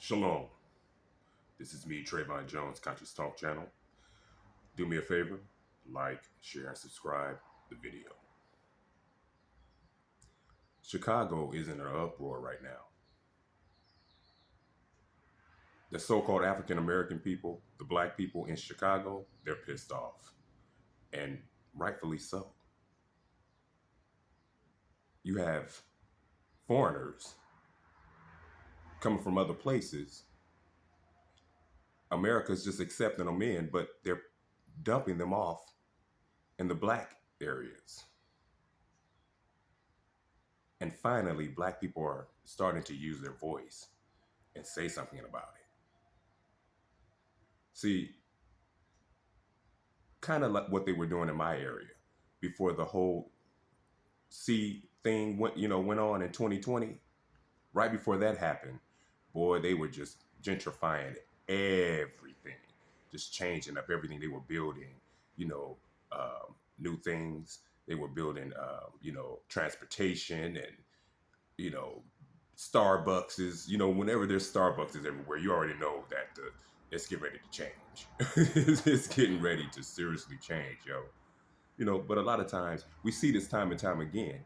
Shalom. This is me, Trayvon Jones, Conscious Talk Channel. Do me a favor, like, share, and subscribe the video. Chicago is in an uproar right now. The so-called African American people, the black people in Chicago, they're pissed off. And rightfully so. You have foreigners coming from other places. America's just accepting them in, but they're dumping them off in the black areas. And finally, black people are starting to use their voice and say something about it. See, kind of like what they were doing in my area before the whole C thing went on in 2020. Right before that happened, boy, they were just gentrifying everything, just changing up everything. They were building, you know, new things. They were building, transportation and, you know, Starbucks is, whenever there's Starbucks is everywhere, you already know that it's getting ready to change. It's getting ready to seriously change, yo. But a lot of times we see this time and time again,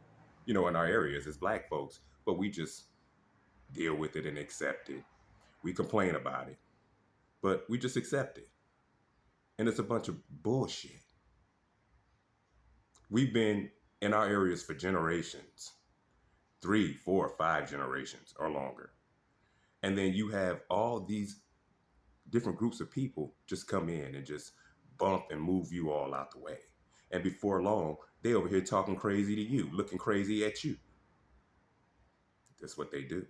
in our areas as black folks, but we just deal with it and accept it. We complain about it, but we just accept it. And it's a bunch of bullshit. We've been in our areas for generations, 3, 4, 5 generations or longer. And then you have all these different groups of people just come in and just bump and move you all out the way. And before long, they over here talking crazy to you, looking crazy at you. That's what they do.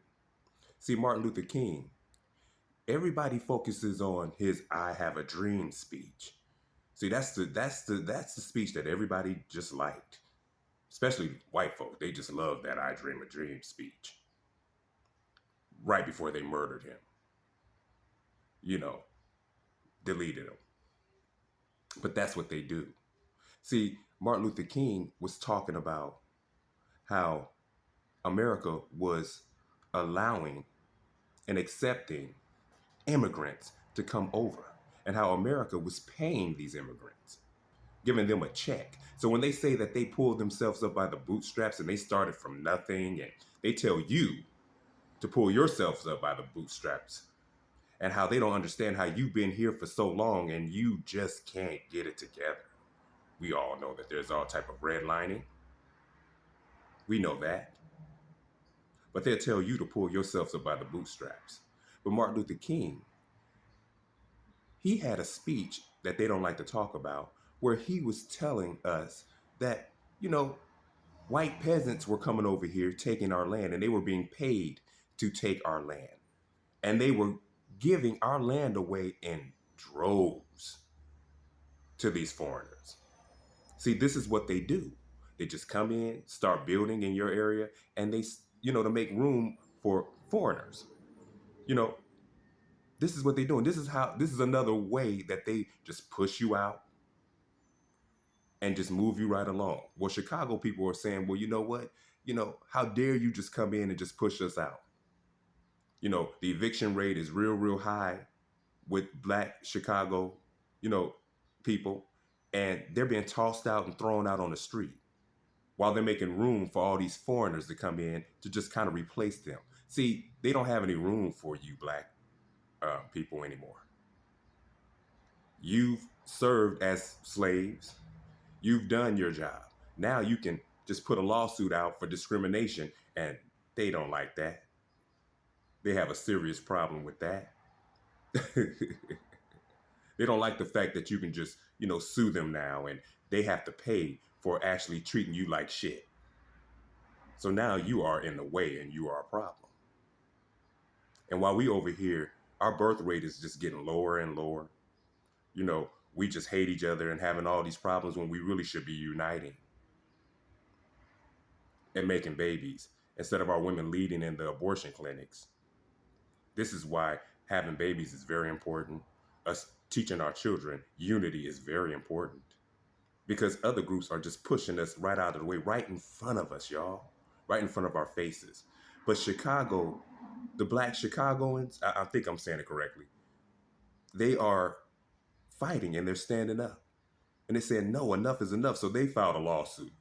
See, Martin Luther King, everybody focuses on his "I have a dream" speech. See, that's the speech that everybody just liked. Especially white folk. They just love that "I dream a dream" speech. Right before they murdered him. Deleted him. But that's what they do. See, Martin Luther King was talking about how America was allowing and accepting immigrants to come over, and how America was paying these immigrants, giving them a check. So when they say that they pulled themselves up by the bootstraps and they started from nothing, and they tell you to pull yourselves up by the bootstraps, and how they don't understand how you've been here for so long and you just can't get it together. We all know that there's all type of redlining. We know that. But they'll tell you to pull yourselves up by the bootstraps. But Martin Luther King, he had a speech that they don't like to talk about where he was telling us that, white peasants were coming over here taking our land, and they were being paid to take our land. And they were giving our land away in droves to these foreigners. See, this is what they do. They just come in, start building in your area, and they, to make room for foreigners. This is what they're doing. This is another way that they just push you out and just move you right along. Well, Chicago people are saying, well, you know what? How dare you just come in and just push us out? The eviction rate is real, real high with black Chicago, people, and they're being tossed out and thrown out on the street while they're making room for all these foreigners to come in to just kind of replace them. See, they don't have any room for you black people anymore. You've served as slaves. You've done your job. Now you can just put a lawsuit out for discrimination, and they don't like that. They have a serious problem with that. They don't like the fact that you can just, sue them now, and they have to pay for actually treating you like shit. So now you are in the way and you are a problem. And while we over here, our birth rate is just getting lower and lower. We just hate each other and having all these problems when we really should be uniting and making babies instead of our women leading in the abortion clinics. This is why having babies is very important. Us teaching our children unity is very important, because other groups are just pushing us right out of the way, right in front of us, y'all, right in front of our faces. But Chicago The black Chicagoans, I think I'm saying it correctly, they are fighting and they're standing up. And they said, no, enough is enough. So they filed a lawsuit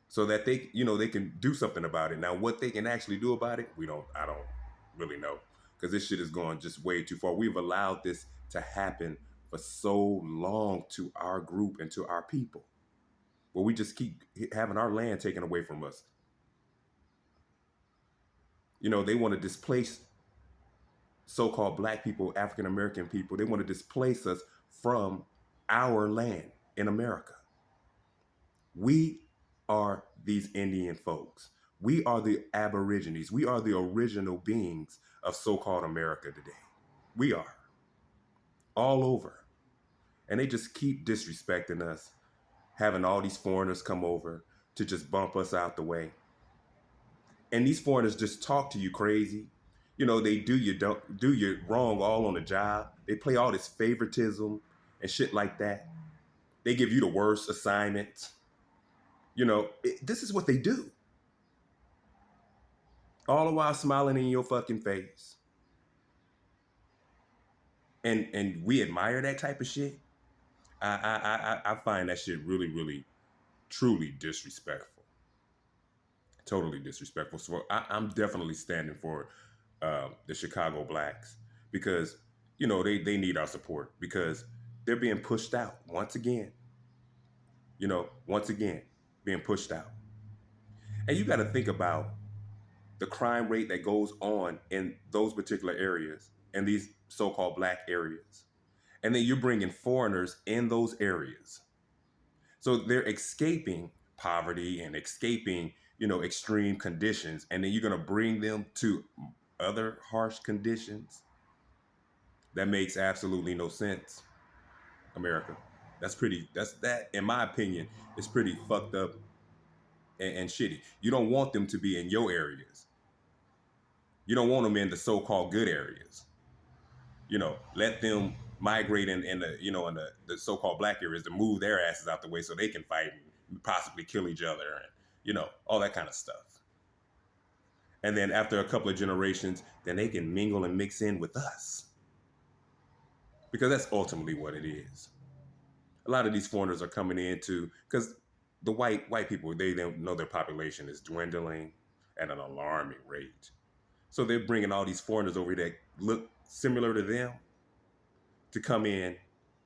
so that they can do something about it. Now, what they can actually do about it, I don't really know, because this shit is going just way too far. We've allowed this to happen for so long to our group and to our people, where we just keep having our land taken away from us. They want to displace so-called black people, African American people. They want to displace us from our land in America. We are these Indian folks. We are the Aborigines. We are the original beings of so-called America today. We are all over. And they just keep disrespecting us, having all these foreigners come over to just bump us out the way. And these foreigners just talk to you crazy. They do you wrong all on the job. They play all this favoritism and shit like that. They give you the worst assignments. This is what they do. All the while smiling in your fucking face. And we admire that type of shit. I find that shit really, really, truly disrespectful. Totally disrespectful. So I'm definitely standing for the Chicago blacks, because they need our support, because they're being pushed out once again. Once again being pushed out. And you got to think about the crime rate that goes on in those particular areas, and these so-called black areas. And then you're bringing foreigners in those areas. So they're escaping poverty and escaping, extreme conditions. And then you're going to bring them to other harsh conditions. That makes absolutely no sense, America. That, in my opinion, is pretty fucked up and shitty. You don't want them to be in your areas. You don't want them in the so-called good areas. Let them migrate in the so-called black areas, to move their asses out the way so they can fight and possibly kill each other, and all that kind of stuff. And then after a couple of generations, then they can mingle and mix in with us, because that's ultimately what it is. A lot of these foreigners are coming into, because the white people, they don't know their population is dwindling at an alarming rate. So they're bringing all these foreigners over that look similar to them to come in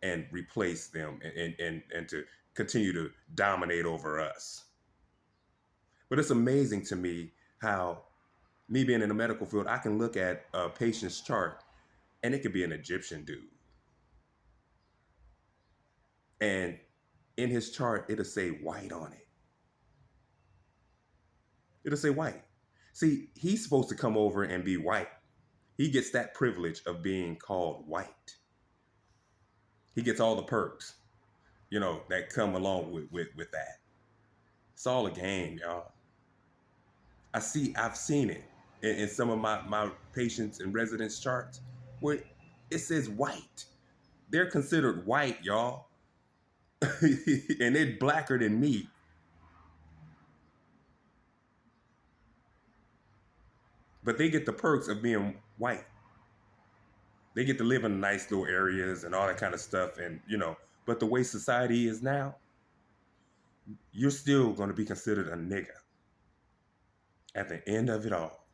and replace them, and to continue to dominate over us. But it's amazing to me how, me being in the medical field, I can look at a patient's chart and it could be an Egyptian dude. And in his chart, it'll say white on it. It'll say white. See, he's supposed to come over and be white. He gets that privilege of being called white. He gets all the perks, that come along with that. It's all a game, y'all. I've seen it in some of my patients and residents charts, where it says white. They're considered white, y'all. And they're blacker than me. But they get the perks of being white. They get to live in nice little areas and all that kind of stuff. And, but the way society is now, you're still going to be considered a nigga at the end of it all.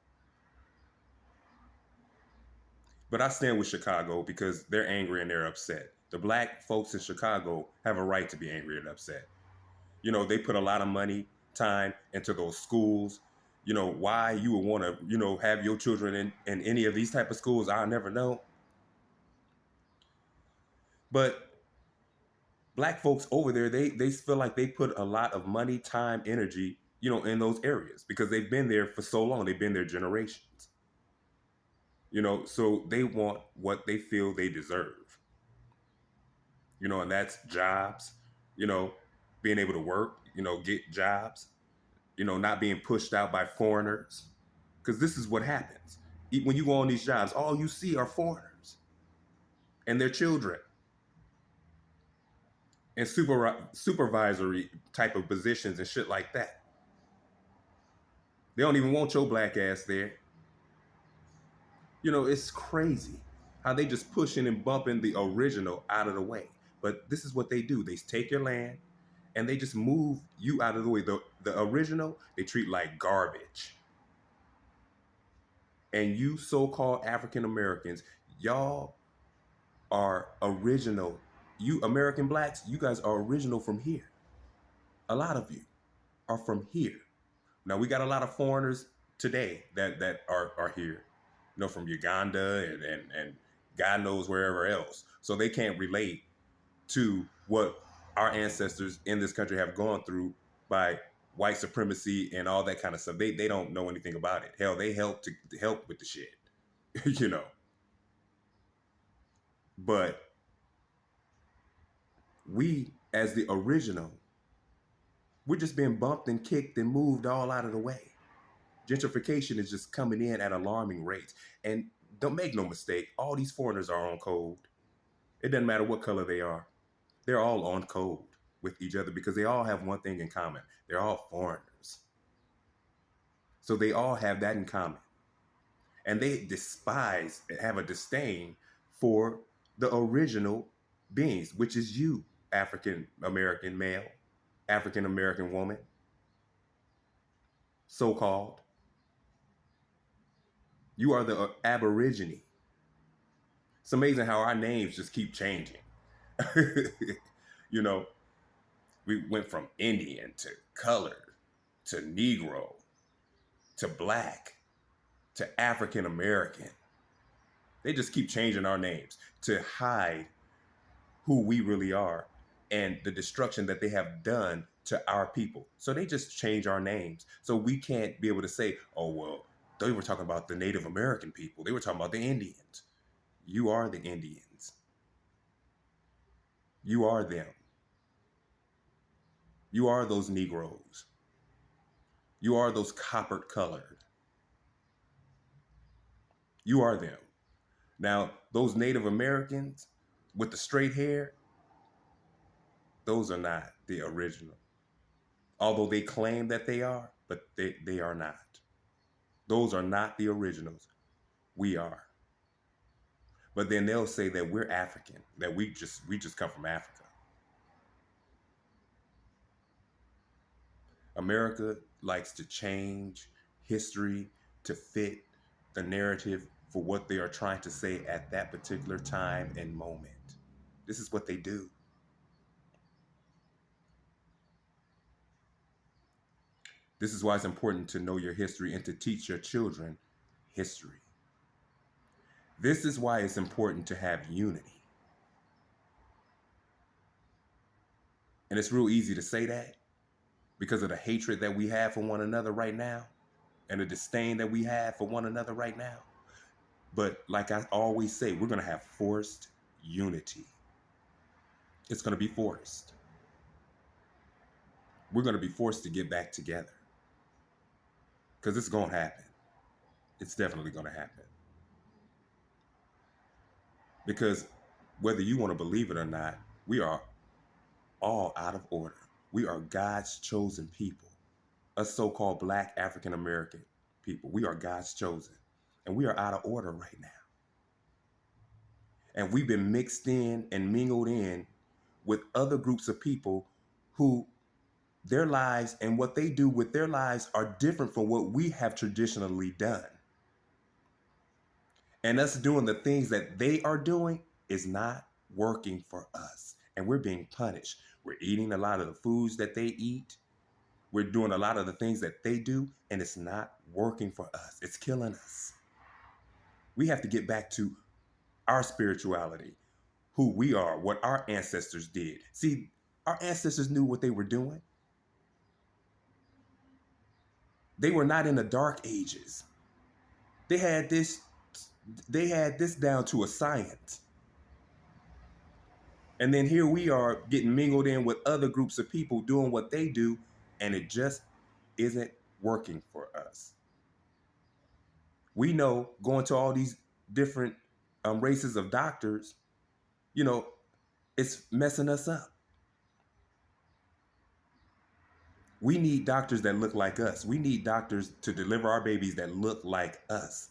But I stand with Chicago, because they're angry and they're upset. The black folks in Chicago have a right to be angry and upset. They put a lot of money, time into those schools. Why you would want to, have your children in any of these type of schools, I'll never know. But black folks over there, they feel like they put a lot of money, time, energy, in those areas, because they've been there for so long. They've been there generations. So they want what they feel they deserve. And that's jobs, being able to work, get jobs, not being pushed out by foreigners. Because this is what happens. When you go on these jobs, all you see are foreigners and their children, and supervisory type of positions and shit like that. They don't even want your black ass there. It's crazy how they just pushing and bumping the original out of the way. But this is what they do. They take your land and they just move you out of the way. The original, they treat like garbage. And you so-called African Americans, y'all are original. You American blacks, you guys are original from here. A lot of you are from here. Now we got a lot of foreigners today that are here, from Uganda and God knows wherever else. So they can't relate to what our ancestors in this country have gone through by white supremacy and all that kind of stuff. They don't know anything about it. Hell, they help with the shit, you know. But we, as the original, we're just being bumped and kicked and moved all out of the way. Gentrification is just coming in at alarming rates. And don't make no mistake, all these foreigners are on code. It doesn't matter what color they are. They're all on code with each other because they all have one thing in common. They're all foreigners. So they all have that in common. And they despise, have a disdain for the original beings, which is you, African American male, African American woman, so called. You are the Aborigine. It's amazing how our names just keep changing. you know, we went from Indian to colored to Negro to black to African American. They just keep changing our names to hide who we really are and the destruction that they have done to our people. So they just change our names. So we can't be able to say, oh, well, they were talking about the Native American people. They were talking about the Indians. You are the Indians. You are them. You are those Negroes. You are those copper colored. You are them. Now, those Native Americans with the straight hair, those are not the original. Although they claim that they are, but they are not. Those are not the originals. We are. But then they'll say that we're African, that we just come from Africa. America likes to change history to fit the narrative for what they are trying to say at that particular time and moment. This is what they do. This is why it's important to know your history and to teach your children history. This is why it's important to have unity. And it's real easy to say that because of the hatred that we have for one another right now and the disdain that we have for one another right now. But like I always say, we're going to have forced unity. It's going to be forced. We're going to be forced to get back together because it's going to happen. It's definitely going to happen. Because whether you want to believe it or not, we are all out of order. We are God's chosen people, us so-called Black African American people. We are God's chosen, and we are out of order right now. And we've been mixed in and mingled in with other groups of people who their lives and what they do with their lives are different from what we have traditionally done. And us doing the things that they are doing is not working for us. And we're being punished. We're eating a lot of the foods that they eat. We're doing a lot of the things that they do, and it's not working for us. It's killing us. We have to get back to our spirituality, who we are, what our ancestors did. See, our ancestors knew what they were doing. They were not in the dark ages. They had this down to a science. And then here we are getting mingled in with other groups of people doing what they do, and it just isn't working for us. We know going to all these different races of doctors, it's messing us up. We need doctors that look like us. We need doctors to deliver our babies that look like us.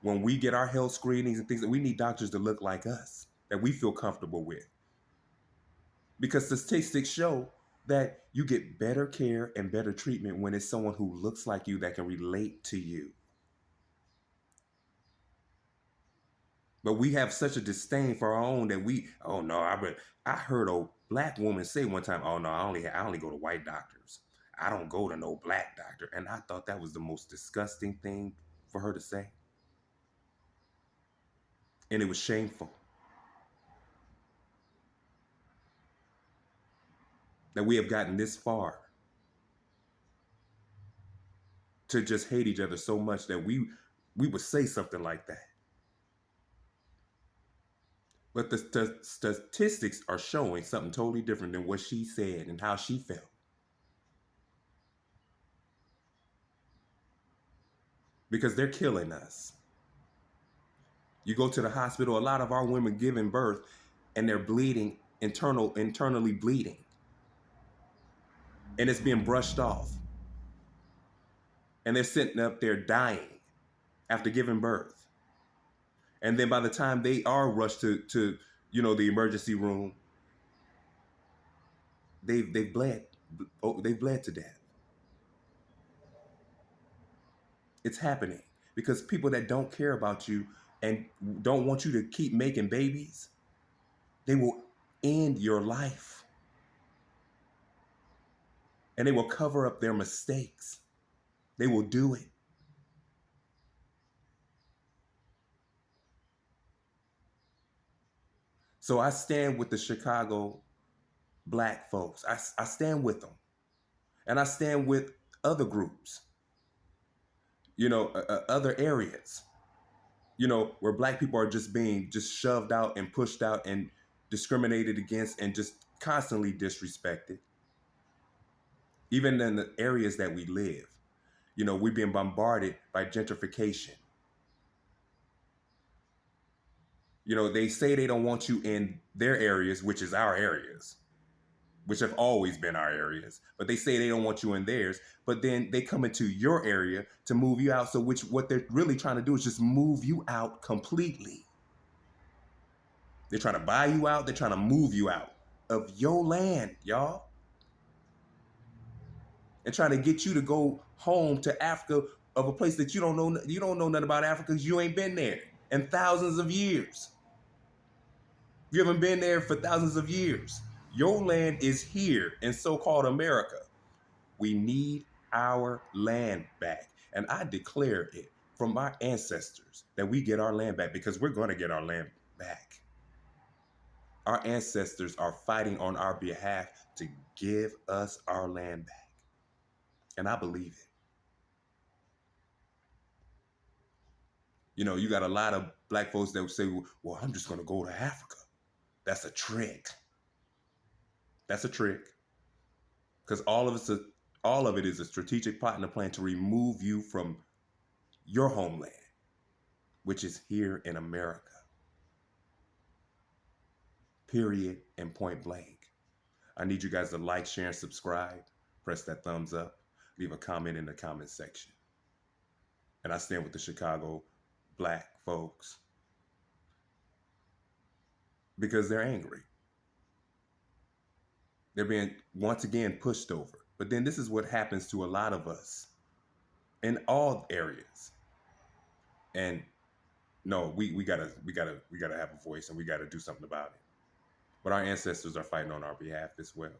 When we get our health screenings and things, that we need doctors to look like us, that we feel comfortable with. Because statistics show that you get better care and better treatment when it's someone who looks like you that can relate to you. But we have such a disdain for our own that oh no, I heard a black woman say one time, oh no, I only go to white doctors. I don't go to no black doctor. And I thought that was the most disgusting thing for her to say. And it was shameful that we have gotten this far to just hate each other so much that we would say something like that. But the statistics are showing something totally different than what she said and how she felt. Because they're killing us. You go to the hospital, a lot of our women giving birth and they're bleeding, internally bleeding. And it's being brushed off. And they're sitting up there dying after giving birth. And then by the time they are rushed to the emergency room, they've bled. They've bled to death. It's happening because people that don't care about you and don't want you to keep making babies, they will end your life. And they will cover up their mistakes. They will do it. So I stand with the Chicago black folks. I stand with them. And I stand with other groups, other areas, where black people are just being just shoved out and pushed out and discriminated against and just constantly disrespected. Even in the areas that we live, we're being bombarded by gentrification. They say they don't want you in their areas, which is our areas, which have always been our areas, but they say they don't want you in theirs, but then they come into your area to move you out. So what they're really trying to do is just move you out completely. They're trying to buy you out. They're trying to move you out of your land, y'all. And trying to get you to go home to Africa, of a place that you don't know. You don't know nothing about Africa because you ain't been there in thousands of years. You haven't been there for thousands of years. Your land is here in so-called America. We need our land back. And I declare it from our ancestors that we get our land back, because we're going to get our land back. Our ancestors are fighting on our behalf to give us our land back. And I believe it. You got a lot of black folks that would say, well, I'm just going to go to Africa. That's a trick. That's a trick. Because all of it is a strategic plot and a plan to remove you from your homeland, which is here in America. Period and point blank. I need you guys to like, share, and subscribe. Press that thumbs up. Leave a comment in the comment section. And I stand with the Chicago black folks because they're angry. They're being once again pushed over. But then this is what happens to a lot of us in all areas. And no, we gotta have a voice, and we gotta do something about it. But our ancestors are fighting on our behalf as well.